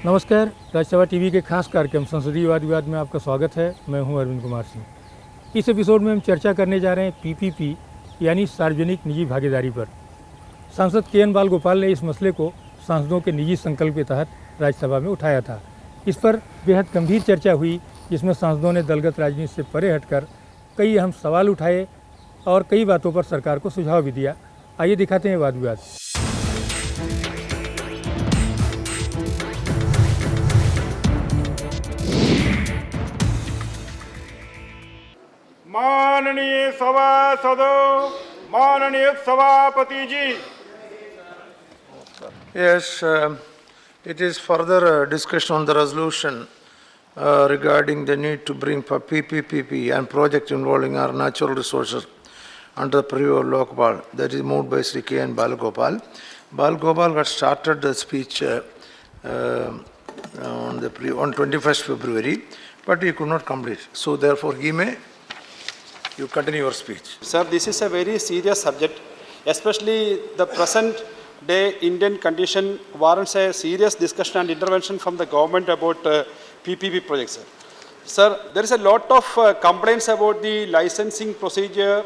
नमस्कार, राज्यसभा टीवी के खास कार्यक्रम संसदीय विवाद में आपका स्वागत है। मैं हूं अरविंद कुमार सिंह। इस एपिसोड में हम चर्चा करने जा रहे हैं पीपीपी यानी सार्वजनिक निजी भागीदारी पर। सांसद KN बालगोपाल ने इस मसले को सांसदों के निजी संकल्प के तहत राज्यसभा में उठाया था। इस पर बेहद गंभीर चर्चा हुई, जिसमें सांसदों ने दलगत राजनीति से परे हटकर कई अहम सवाल उठाए और कई बातों पर सरकार को सुझाव भी दिया। आइए दिखाते हैं वाद विवाद। माननीय सभासदों, माननीय सभापति जी। Yes, it is further discussion on the resolution regarding the need to bring for PPP and project involving our natural resources under the purview of Lokpal. That is moved by Shri K N Balagopal. Balagopal got started the speech on 21st February, but he could not complete. So therefore you continue your speech. Sir, this is a very serious subject, especially the present day Indian condition warrants a serious discussion and intervention from the government about PPP projects. Sir, there is a lot of complaints about the licensing procedure,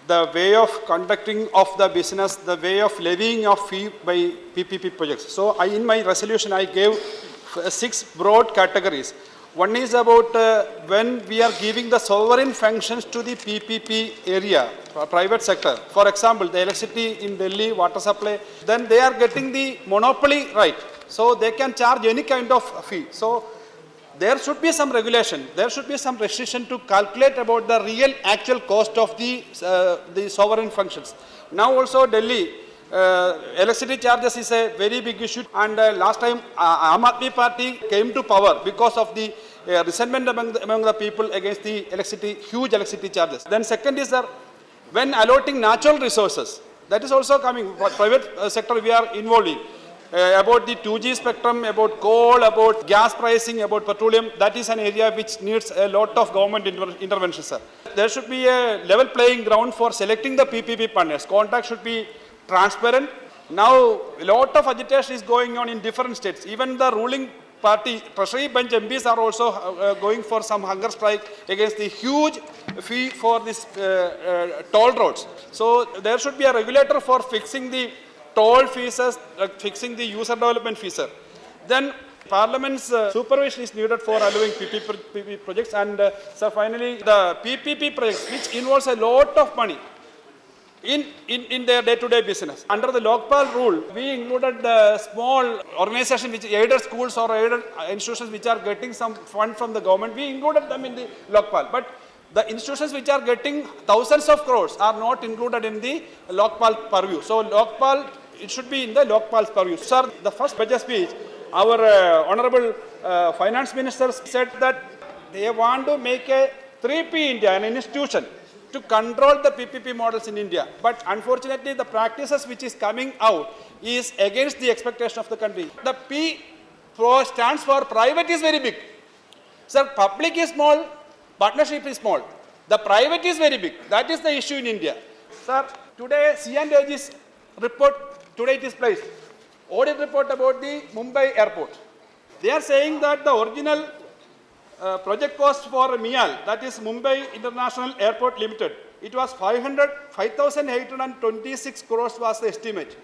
the way of conducting of the business, the way of levying of fee by PPP projects. So in my resolution I gave 6 broad categories. One is about when we are giving the sovereign functions to the PPP area, private sector. For example, the electricity in Delhi, water supply, then they are getting the monopoly right. So they can charge any kind of fee. So there should be some regulation. There should be some restriction to calculate about the real actual cost of the sovereign functions. Now also Delhi, electricity charges is a very big issue, and last time Aam Aadmi Party came to power because of the resentment among the people against the huge electricity charges. Then second is that when allotting natural resources, that is also coming, private sector we are involving, about the 2G spectrum, about coal, about gas pricing, about petroleum, that is an area which needs a lot of government intervention, sir. There should be a level playing ground for selecting the PPP partners. Contract should be transparent. Now, a lot of agitation is going on in different states. Even the ruling party, Treasury bench MPs are also going for some hunger strike against the huge fee for this toll roads. So, there should be a regulator for fixing the toll fees, fixing the user development fees. Then, Parliament's supervision is needed for allowing PPP projects. And so finally, the PPP projects, which involves a lot of money in their day-to-day business. Under the Lokpal rule, we included the small organizations which aided schools or aided institutions which are getting some fund from the government. We included them in the Lokpal. But the institutions which are getting thousands of crores are not included in the Lokpal purview. So Lokpal, it should be in the Lokpal's purview. Sir, the first budget speech, our Honorable Finance Minister said that they want to make a 3P India, an institution, to control the PPP models in India. But unfortunately, the practices which is coming out is against the expectation of the country. The P stands for private is very big. Sir, public is small, partnership is small. The private is very big. That is the issue in India. Sir, today CNDG's report, today it is placed, audit report about the Mumbai airport. They are saying that the original project cost for MIAL, that is Mumbai International Airport Limited, it was 5,826 crores was the estimate.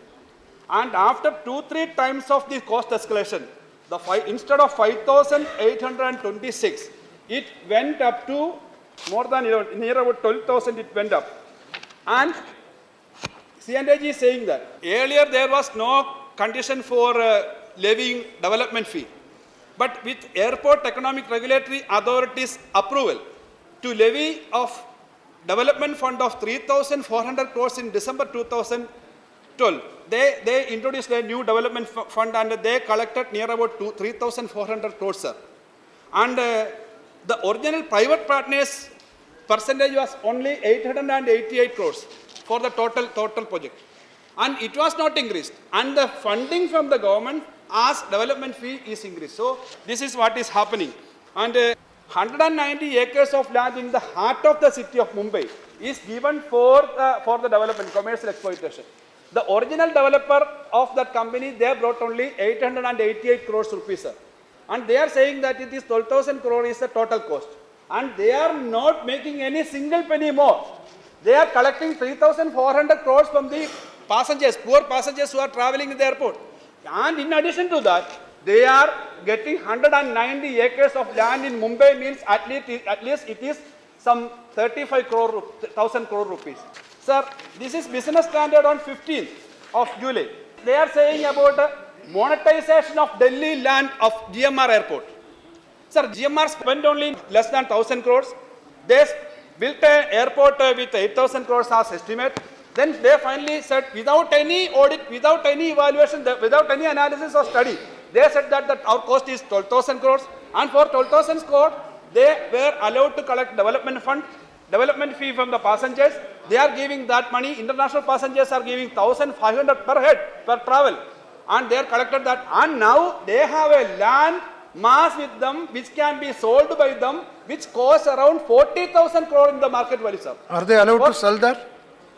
And after 2-3 times of the cost escalation, instead of 5,826, it went up to more than near about 12,000 it went up. And CNDG is saying that earlier there was no condition for levying development fee. But with Airport Economic Regulatory Authority's approval to levy of development fund of 3,400 crores in December 2012, they introduced a new development fund and they collected near about 3,400 crores, sir. And the original private partners percentage was only 888 crores for the total project. And it was not increased. And the funding from the government as development fee is increased. So this is what is happening. And 190 acres of land in the heart of the city of Mumbai is given for the development, commercial exploitation. The original developer of that company, they brought only 888 crores rupees, sir. And they are saying that it is 12,000 crore is the total cost. And they are not making any single penny more. They are collecting 3,400 crores from the passengers, poor passengers who are traveling in the airport. And in addition to that, they are getting 190 acres of land in Mumbai, means at least it is some 35,000 crore rupees. Sir, this is business standard on 15th of July. They are saying about monetization of Delhi land of GMR airport. Sir, GMR spent only less than 1,000 crores. They built an airport with 8,000 crores as estimate. Then they finally said, without any audit, without any evaluation, without any analysis or study, they said that our cost is 12,000 crores. And for 12,000 crores, they were allowed to collect development fund, development fee from the passengers. They are giving that money. International passengers are giving 1,500 per head per travel. And they are collected that. And now they have a land mass with them which can be sold by them, which costs around 40,000 crore in the market value, sir. Are they allowed to sell that?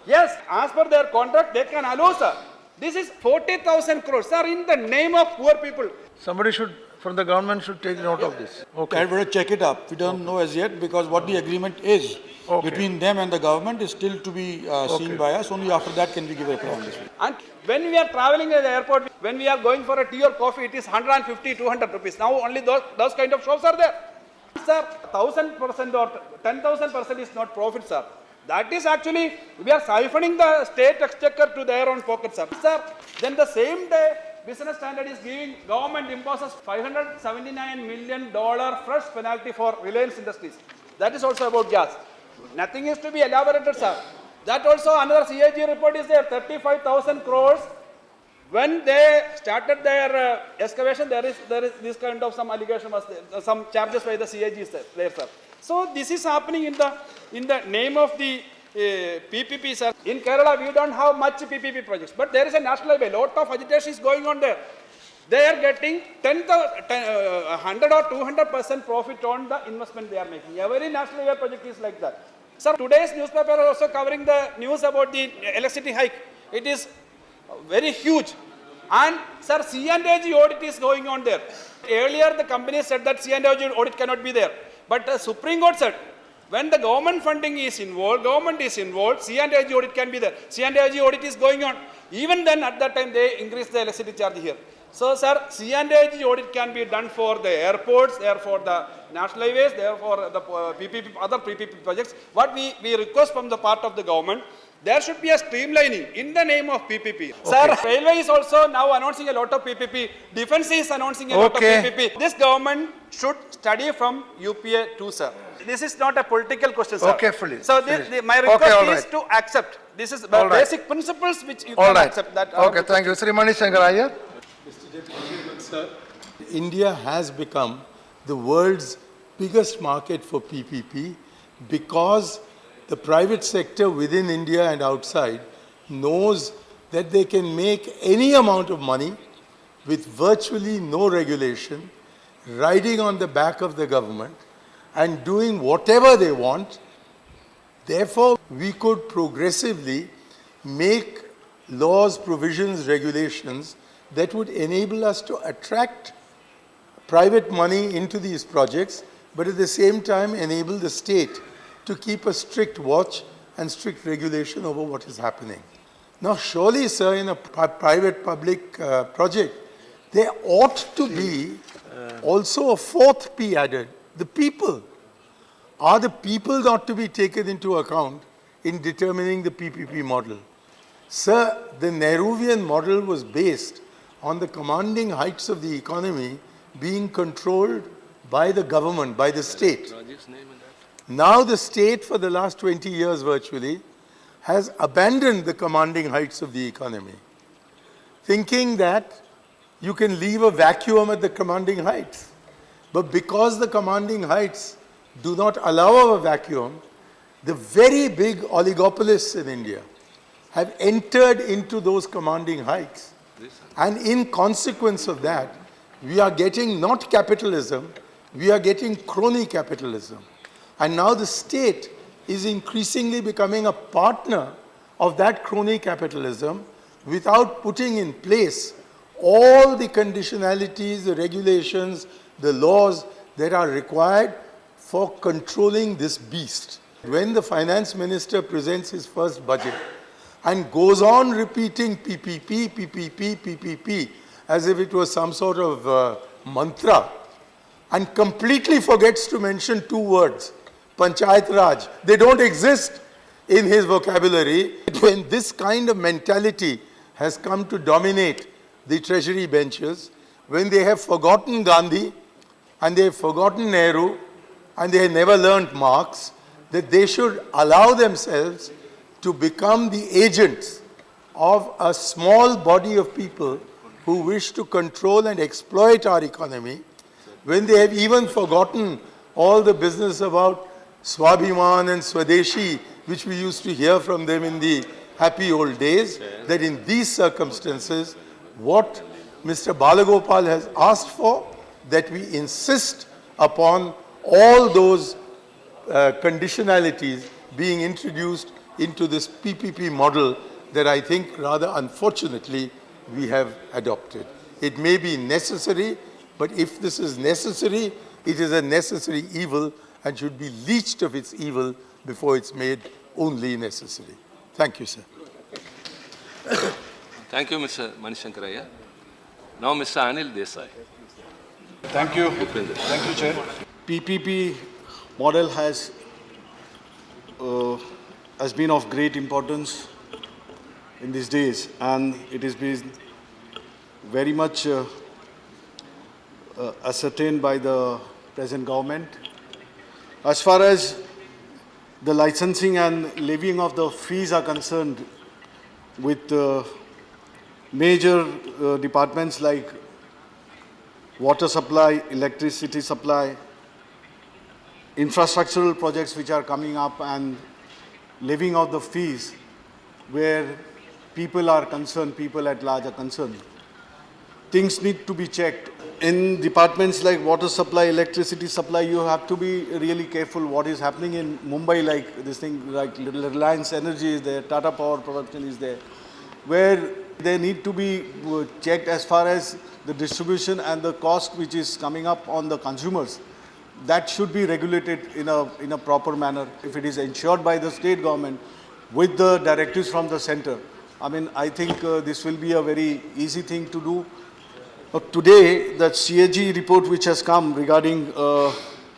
Yes, as per their contract, they can allow, sir. This is 40,000 crores, sir, in the name of poor people. Somebody should, from the government should take note of this. Okay. I better check it up. We don't know as yet because what the agreement is between them and the government is still to be seen by us. Only after that can we give a reply on this. And when we are traveling at the airport, when we are going for a tea or coffee, it is 150, 200 rupees. Now only those kind of shops are there. Sir, 1,000% or 10,000% is not profit, sir. That is actually, we are siphoning the state exchequer to their own pocket, sir. Sir, then the same day, business standard is giving, government imposes $579 million fresh penalty for Reliance Industries. That is also about gas. Nothing is to be elaborated, sir. That also another CAG report is there, 35,000 crores. When they started their excavation, there is this kind of some allegation was there, some charges by the CAG there, sir. So this is happening in the name of the PPP, sir. In Kerala, we don't have much PPP projects, but there is a national highway. Lot of agitation is going on there. They are getting 100 or 200% profit on the investment they are making. Every national highway project is like that. Sir, today's newspaper is also covering the news about the electricity hike. It is very huge. And sir, C&AG audit is going on there. Earlier, the company said that C&AG audit cannot be there. But the Supreme Court said, when the government funding is involved, government is involved, C&AG audit can be there. C&AG audit is going on. Even then, at that time, they increased the electricity charge here. So, sir, C&AG audit can be done for the airports, there for the national highways, there for the PPP, other PPP projects. What we request from the part of the government, there should be a streamlining in the name of PPP. Okay. Sir, Railway is also now announcing a lot of PPP. Defense is announcing a lot of PPP. This government should study from UPA too, sir. This is not a political question, sir. Okay, please. So my request is to accept. This is the basic principles which you can accept. That okay, thank you. Sri Mani Shankar Iyer. Sir, India has become the world's biggest market for PPP because the private sector within India and outside knows that they can make any amount of money with virtually no regulation, riding on the back of the government and doing whatever they want. Therefore, we could progressively make laws, provisions, regulations that would enable us to attract private money into these projects, but at the same time enable the state to keep a strict watch and strict regulation over what is happening. Now, surely, sir, in a private-public project, there ought to be also a fourth P added, the people. Are the people not to be taken into account in determining the PPP model? Sir, the Nehruvian model was based on the commanding heights of the economy being controlled by the government, by the state. Now the state, for the last 20 years virtually, has abandoned the commanding heights of the economy, thinking that you can leave a vacuum at the commanding heights. But because the commanding heights do not allow a vacuum, the very big oligopolists in India have entered into those commanding heights. And in consequence of that, we are getting not capitalism, we are getting crony capitalism. And now the state is increasingly becoming a partner of that crony capitalism without putting in place all the conditionalities, the regulations, the laws that are required for controlling this beast. When the finance minister presents his first budget and goes on repeating PPP, PPP, PPP, as if it was some sort of mantra, and completely forgets to mention two words, Panchayat Raj. They don't exist in his vocabulary. When this kind of mentality has come to dominate the treasury benches, when they have forgotten Gandhi and they have forgotten Nehru and they have never learnt Marx, that they should allow themselves to become the agents of a small body of people who wish to control and exploit our economy, when they have even forgotten all the business about Swabhiman and Swadeshi, which we used to hear from them in the happy old days, that in these circumstances, what Mr. Balagopal has asked for, that we insist upon all those conditionalities being introduced into this PPP model that I think rather unfortunately we have adopted. It may be necessary, but if this is necessary, it is a necessary evil and should be leached of its evil before it's made only necessary. Thank you, sir. Thank you, Mr. Manishankaraya. Now, Mr. Anil Desai. Thank you. Thank you, Chair. PPP model has been of great importance in these days, and it has been very much ascertained by the present government. As far as the licensing and levying of the fees are concerned, with major departments like water supply, electricity supply, infrastructural projects which are coming up, and levying of the fees where people are concerned, people at large are concerned. Things need to be checked. In departments like water supply, electricity supply, you have to be really careful what is happening in Mumbai, like this thing, like Reliance Energy is there, Tata Power Production is there, where they need to be checked as far as the distribution and the cost which is coming up on the consumers. That should be regulated in a proper manner if it is ensured by the state government with the directives from the center. I mean, I think this will be a very easy thing to do. Today, the CAG report which has come regarding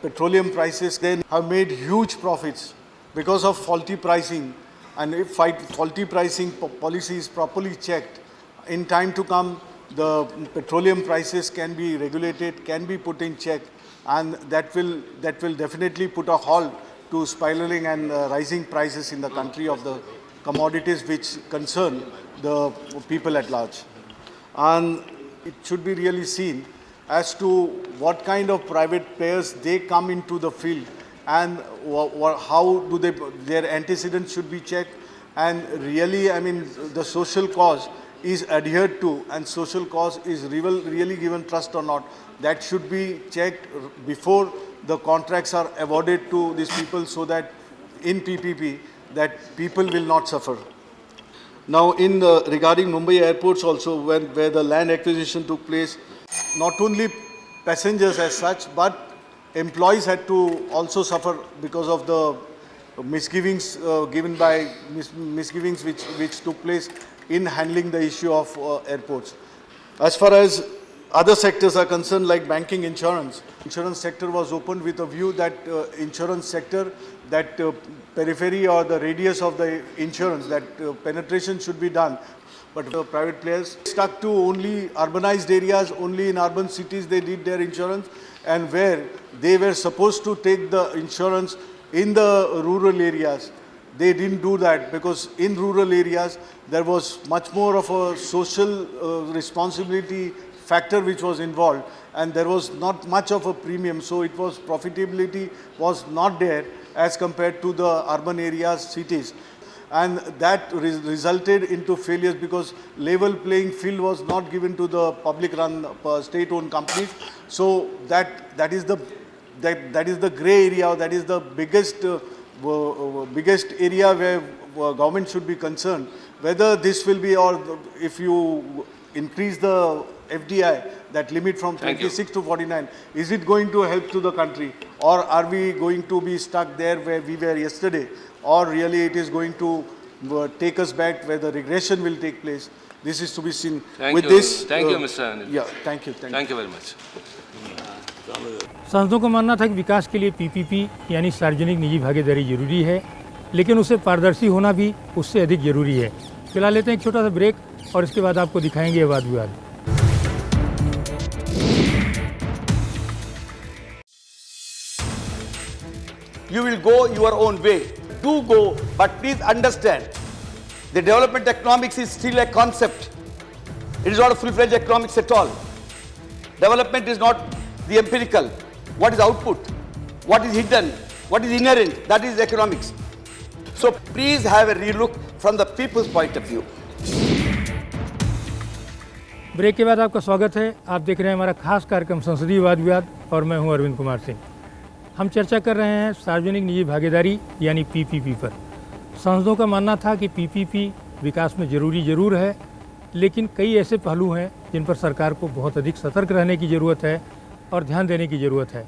petroleum prices, they have made huge profits because of faulty pricing. And if faulty pricing policy is properly checked, in time to come, the petroleum prices can be regulated, can be put in check, and that will definitely put a halt to spiraling and rising prices in the country of the commodities which concern the people at large. And it should be really seen as to what kind of private players they come into the field, and how do their antecedents should be checked, and really, I mean, the social cause is adhered to, and social cause is really given trust or not. That should be checked before the contracts are awarded to these people, so that in PPP that people will not suffer. Now, in regarding Mumbai airports also, where the land acquisition took place, not only passengers as such, but employees had to also suffer because of the misgivings misgivings which took place in handling the issue of airports. As far as other sectors are concerned, like banking, insurance sector was opened with a view that insurance sector, that periphery or the radius of the insurance, that penetration should be done. But private players stuck to only urbanized areas, only in urban cities they did their insurance, and where they were supposed to take the insurance in the rural areas, they didn't do that, because in rural areas there was much more of a social responsibility factor which was involved, and there was not much of a premium, so it was profitability was not there as compared to the urban areas, cities. And that resulted into failures, because level playing field was not given to the public run state-owned companies. So that is the grey area, that is the biggest area where government should be concerned, whether this will be, or if you increase the FDI, that limit from Thank you. 26 to 49, is it going to help to the country, or are we going to be stuck there where we were yesterday, or really it is going to take us back where the regression will take place? This is to be seen. Thank With you. this, Thank you, Mr. Anil. Yeah, thank you. Thank you very much. सांसदों का मानना था कि विकास के लिए PPP यानी सार्वजनिक निजी भागीदारी जरूरी है, लेकिन उसे पारदर्शी होना भी उससे अधिक जरूरी है। फिलहाल लेते हैं एक छोटा सा ब्रेक और इसके बाद आपको दिखाएंगे ये वाद विवाद। You will go your own way. Do go, but please understand, the development economics is still a concept. It is not a full-fledged economics at all. Development is not the empirical. What is output? What is hidden? What is inherent? That is economics. So please have a relook from the people's point of view. Break के बाद आपका स्वागत है। आप देख रहे हैं हमारा खास कार्यक्रम संसदीय वाद विवाद और मैं हूं अरविंद कुमार सिंह। हम चर्चा कर रहे हैं सार्वजनिक निजी भागीदारी यानी पीपीपी पर। सांसदों का मानना था कि पीपीपी विकास में ज़रूर है, लेकिन कई ऐसे पहलू हैं जिन पर सरकार को बहुत अधिक सतर्क रहने की ज़रूरत है और ध्यान देने की ज़रूरत है।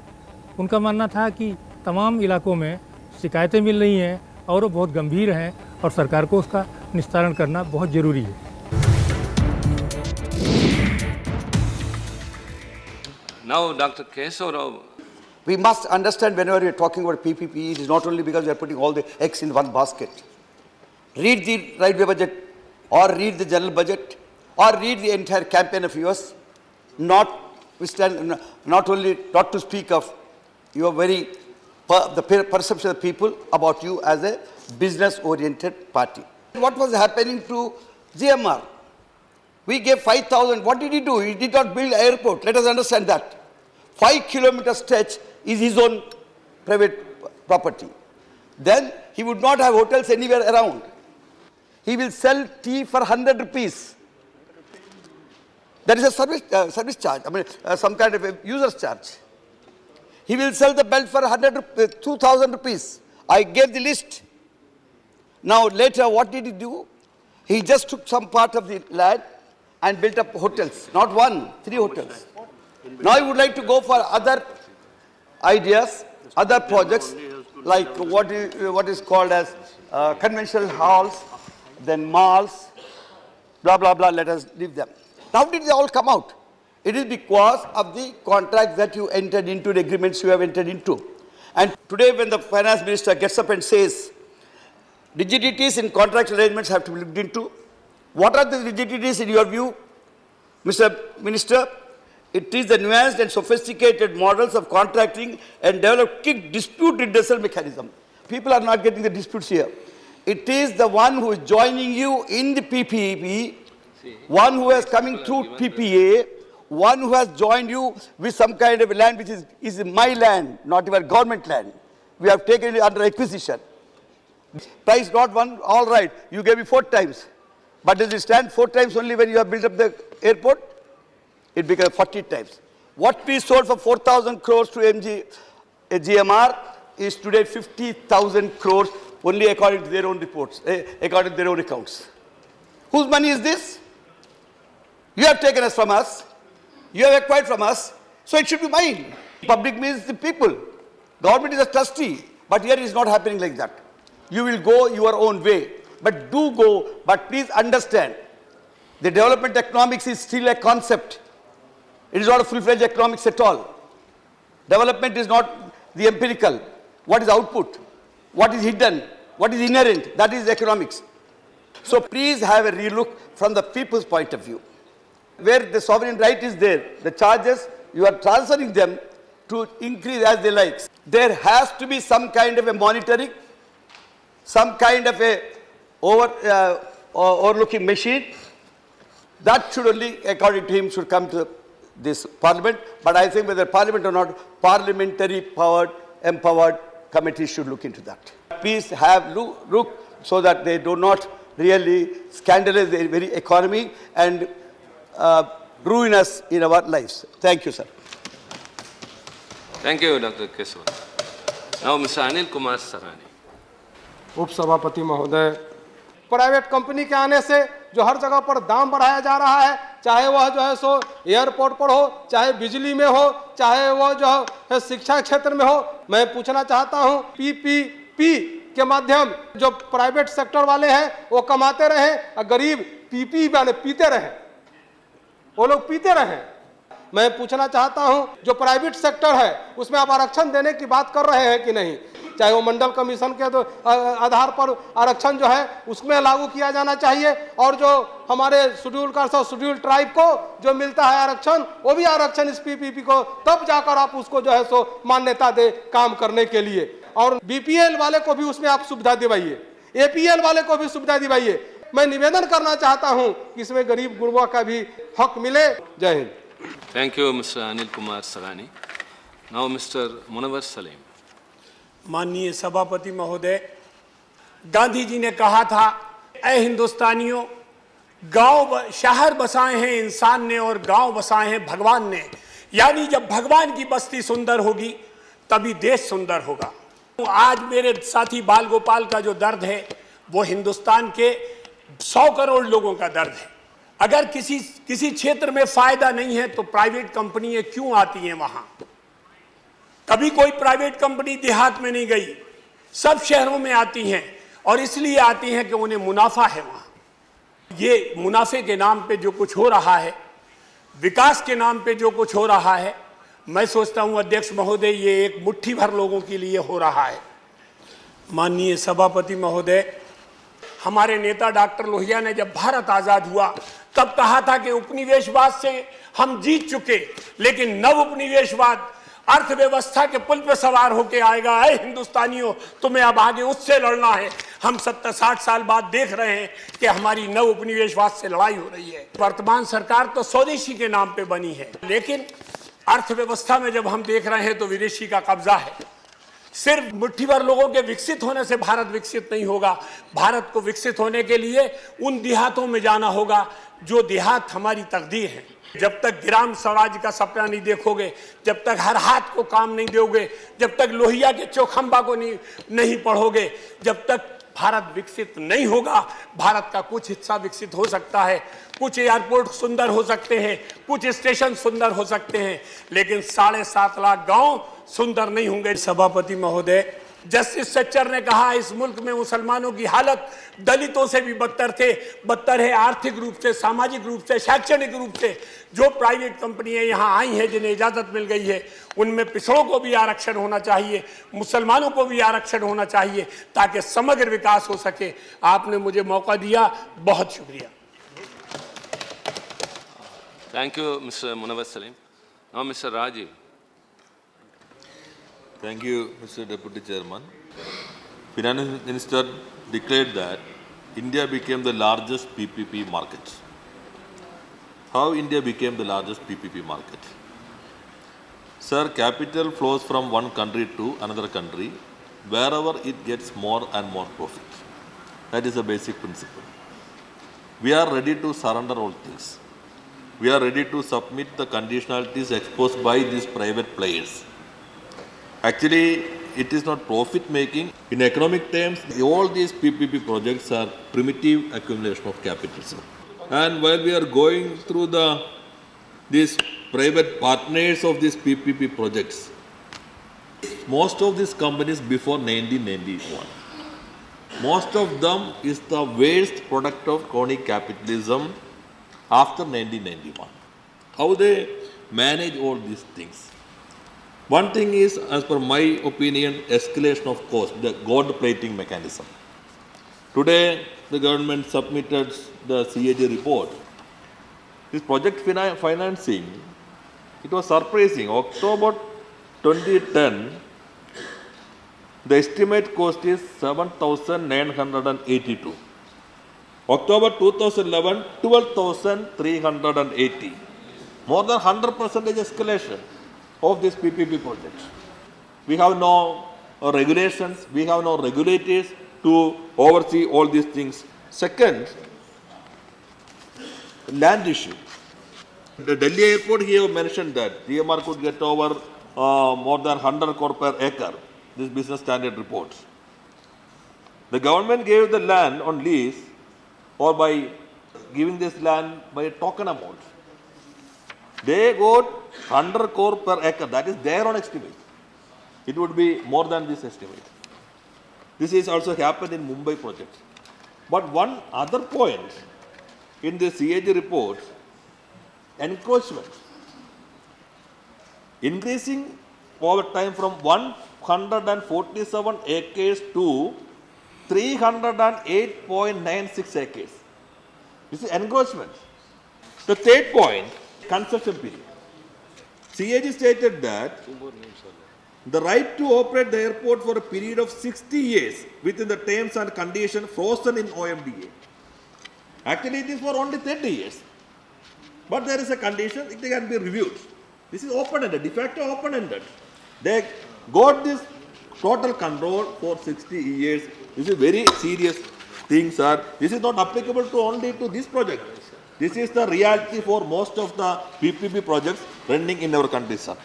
उनका मानना था कि तमाम इलाकों में शिकायतें मिल रही हैं और वो बहुत गंभीर हैं और सरकार को उसका निस्तारण करना बहुत ज़रूरी है। Now, Dr. Keshav, We must understand whenever we are talking about PPP, it is not only because we are putting all the eggs in one basket. Read the railway budget, or read the general budget, or read the entire campaign of yours. Not to speak of your the perception of people about you as a business-oriented party. What was happening to GMR? We gave 5,000. What did he do? He did not build an airport. Let us understand that. 5-kilometer stretch is his own private property. Then he would not have hotels anywhere around. He will sell tea for 100 rupees. That is a service charge. I mean, some kind of a user's charge. He will sell the belt for 2,000 rupees. I gave the list. Now later, what did he do? He just took some part of the land and built up hotels. Not one, 3 hotels. Now I would like to go for other ideas, other projects, like what is called as conventional halls, then malls, blah, blah, blah. Let us leave them. How did they all come out? It is because of the contracts that you entered into, the agreements you have entered into. And today when the finance minister gets up and says, rigidities in contract arrangements have to be looked into. What are the rigidities in your view, Mr. Minister? It is the nuanced and sophisticated models of contracting and develop quick dispute redressal mechanism. People are not getting the disputes here. It is the one who is joining you in the PPP, one who is coming through PPA, one who has joined you with some kind of land which is my land, not even government land. We have taken it under acquisition. Price not one, all right, you gave me 4 times. But does it stand 4 times only when you have built up the airport? It becomes 40 times. What we sold for 4,000 crores to GMR is today 50,000 crores only according to their own reports, according to their own accounts. Whose money is this? You have taken us from us. You have acquired from us. So it should be mine. Public means the people. Government is a trustee. But here it is not happening like that. You will go your own way. But do go, but please understand, the development economics is still a concept. It is not a full-fledged economics at all. Development is not the empirical. What is output? What is hidden? What is inherent? That is economics. So please have a relook from the people's point of view. Where the sovereign right is there, the charges, you are transferring them to increase as they like. There has to be some kind of a monitoring, some kind of a overlooking machine. That should only, according to him, should come to this parliament. But I think whether parliament or not, parliamentary empowered committees should look into that. Please have look so that they do not really scandalize the very economy and ruin us in our lives. Thank you, sir. Thank you, Dr. Keshav. Now, Mr. Anil Kumar Sarani. उपसभापति महोदय, private company के आने से जो हर जगह पर दाम बढ़ाया जा रहा है, चाहे वह जो है सो एयरपोर्ट पर हो, चाहे बिजली में हो, चाहे वह जो है शिक्षा क्षेत्र में हो। मैं पूछना चाहता हूं, पीपीपी के माध्यम जो प्राइवेट सेक्टर वाले हैं वो कमाते रहे और गरीब पीपी वाले पीते रहे, वो लोग पीते रहे। मैं पूछना चाहता हूं, जो प्राइवेट सेक्टर है उसमें आप आरक्षण देने की बात कर रहे हैं कि नहीं? चाहे वो मंडल कमीशन के तो आधार पर आरक्षण जो है उसमें लागू किया जाना चाहिए, और जो हमारे शेड्यूल कास्ट और शेड्यूल ट्राइब को जो मिलता है आरक्षण, वो भी आरक्षण इस पीपीपी को, तब जाकर आप उसको जो है सो मान्यता दे काम करने के लिए। और बीपीएल वाले को भी उसमें आप सुविधा दिवाइए, एपीएल वाले को भी सुविधा दिवाइए। मैं निवेदन करना चाहता हूं कि इसमें गरीब गुरबा का भी हक मिले। जय Hind. Thank you, Mr. Anil Kumar Sarani. Now, Mr. Munawar Salim. माननीय सभापति महोदय, गांधी जी ने कहा था, ऐ हिंदुस्तानियों, गांव शहर बसाए हैं इंसान ने और गांव बसाए हैं भगवान ने। यानी जब भगवान की बस्ती सुंदर होगी तभी देश सुंदर होगा। आज मेरे साथी बाल गोपाल का जो दर्द है वो हिंदुस्तान के 100 करोड़ लोगों का दर्द है। अगर किसी क्षेत्र में फायदा नहीं है तो प्राइवेट कंपनियां क्यों आती हैं वहां? कभी कोई प्राइवेट कंपनी देहात में नहीं गई, सब शहरों में आती हैं, और इसलिए आती हैं कि उन्हें मुनाफा है वहां। ये मुनाफे के नाम पे जो कुछ हो रहा है, विकास के नाम पे जो कुछ हो रहा है, मैं सोचता हूं अध्यक्ष महोदय ये एक मुट्ठी भर लोगों के लिए हो रहा है। माननीय सभापति महोदय, हमारे नेता डॉक्टर लोहिया ने जब भारत आजाद हुआ तब कहा था कि उपनिवेशवाद से हम जीत चुके, लेकिन नव उपनिवेशवाद अर्थव्यवस्था के पुल पर सवार होकर आएगा। ऐ हिंदुस्तानियों, तुम्हें अब आगे उससे लड़ना है। हम 70-60 साल बाद देख रहे हैं कि हमारी नव उपनिवेशवाद से लड़ाई हो रही है। वर्तमान सरकार तो स्वदेशी के नाम पे बनी है, लेकिन अर्थव्यवस्था में जब हम देख रहे हैं तो विदेशी का कब्जा है। सिर्फ मुट्ठी भर लोगों के विकसित होने से भारत विकसित नहीं होगा। भारत को विकसित होने के लिए उन देहातों में जाना होगा जो देहात हमारी तकदीर है। जब तक ग्राम स्वराज का सपना नहीं देखोगे, जब तक हर हाथ को काम नहीं दोगे, जब तक लोहिया के चौखंबा को नहीं पढ़ोगे, जब तक भारत विकसित नहीं होगा। भारत का कुछ हिस्सा विकसित हो सकता है, कुछ एयरपोर्ट सुंदर हो सकते हैं, कुछ स्टेशन सुंदर हो सकते हैं, लेकिन 7.5 लाख गांव सुंदर नहीं होंगे। सभापति महोदय, जस्टिस सच्चर ने कहा इस मुल्क में मुसलमानों की हालत दलितों से भी बदतर है। आर्थिक रूप से, सामाजिक रूप से, शैक्षणिक रूप से जो प्राइवेट कंपनियां यहाँ आई हैं, जिन्हें इजाजत मिल गई है, उनमें पिछड़ों को भी आरक्षण होना चाहिए, मुसलमानों को भी आरक्षण होना चाहिए, ताकि समग्र विकास हो सके। आपने मुझे मौका दिया, बहुत शुक्रिया। Thank you, Mr. Munawar Salim. Now, Mr. Rajiv. Thank you, Mr. Deputy Chairman. Finance Minister declared that India became the largest PPP market. How India became the largest PPP market? Sir, capital flows from one country to another country wherever it gets more and more profit. That is a basic principle. We are ready to surrender all things. We are ready to submit the conditionalities exposed by these private players. Actually, it is not profit making. In economic terms, all these PPP projects are primitive accumulation of capital, sir. And while we are going through these private partners of these PPP projects, most of these companies before 1991, most of them is the waste product of crony capitalism after 1991. How they manage all these things? One thing is, as per my opinion, escalation of cost, the gold plating mechanism. Today, the government submitted the CAG report. This project financing, it was surprising. October 2010, the estimate cost is 7,982. October 2011, 12,380. More than 100% escalation of this PPP project. We have no regulations, we have no regulators to oversee all these things. Second, land issue. The Delhi airport here mentioned that DMR could get over more than 100 crore per acre, this business standard report. The government gave the land on lease or by giving this land by a token amount. They got 100 crore per acre. That is their own estimate. It would be more than this estimate. This is also happened in Mumbai project. But one other point in the CAG report, encroachment. Increasing over time from 147 acres to 308.96 acres. This is encroachment. The third point, construction period. CAG stated that the right to operate the airport for a period of 60 years within the terms and conditions frozen in OMDA. Actually, it is for only 30 years. But there is a condition, it can be reviewed. This is open-ended, de facto open-ended. They got this total control for 60 years. This is very serious thing, sir. This is not applicable to only to this project. This is the reality for most of the PPP projects running in our country, sir.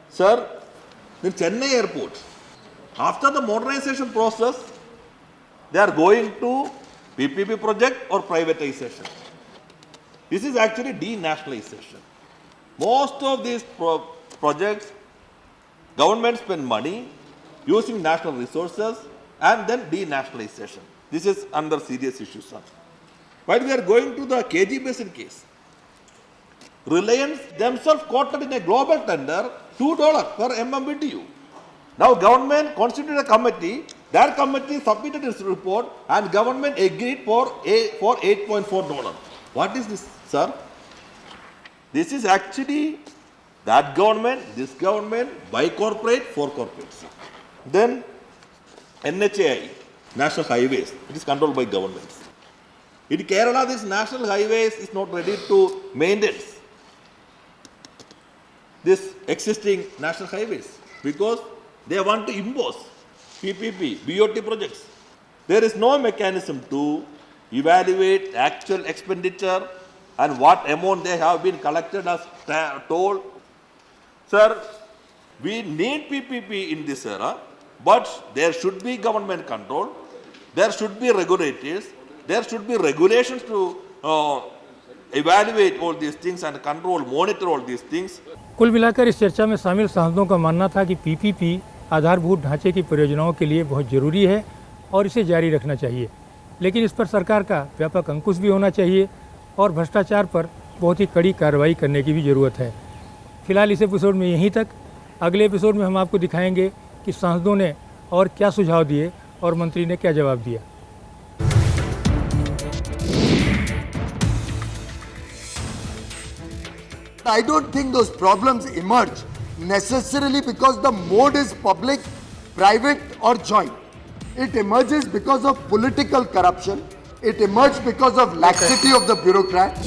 Sir, in Chennai airport, after the modernization process, they are going to PPP project or privatization. This is actually denationalization. Most of these projects, government spend money using national resources and then denationalization. This is under serious issue, sir. While we are going to the KG Basin case, Reliance themselves quoted in a global tender $2 per MMBTU. Now government constituted a committee, that committee submitted its report and government agreed for $8.4. What is this, sir? This is actually that government, this government, by corporate, for corporate. Sir. Then NHAI, National Highways, it is controlled by governments. In Kerala, this National Highways is not ready to maintain this existing national highways because they want to impose PPP, BOT projects. There is no mechanism to evaluate actual expenditure and what amount they have been collected as toll. Sir, we need PPP in this era, but there should be government control, there should be regulators, there should be regulations to evaluate all these things and control, monitor all these things. कुल मिलाकर इस चर्चा में शामिल सांसदों का मानना था कि पीपीपी आधारभूत ढांचे की परियोजनाओं के लिए बहुत ज़रूरी है और इसे जारी रखना चाहिए, लेकिन इस पर सरकार का व्यापक अंकुश भी होना चाहिए और भ्रष्टाचार पर बहुत ही कड़ी कार्रवाई करने की भी ज़रूरत है। फिलहाल इस एपिसोड में यहीं तक। अगले एपिसोड में हम आपको दिखाएंगे कि सांसदों ने और क्या सुझाव दिए और मंत्री ने क्या जवाब दिया। I don't think those problems emerge necessarily because the mode is public, private or joint. It emerges because of political corruption. It emerges because of laxity of the bureaucrat.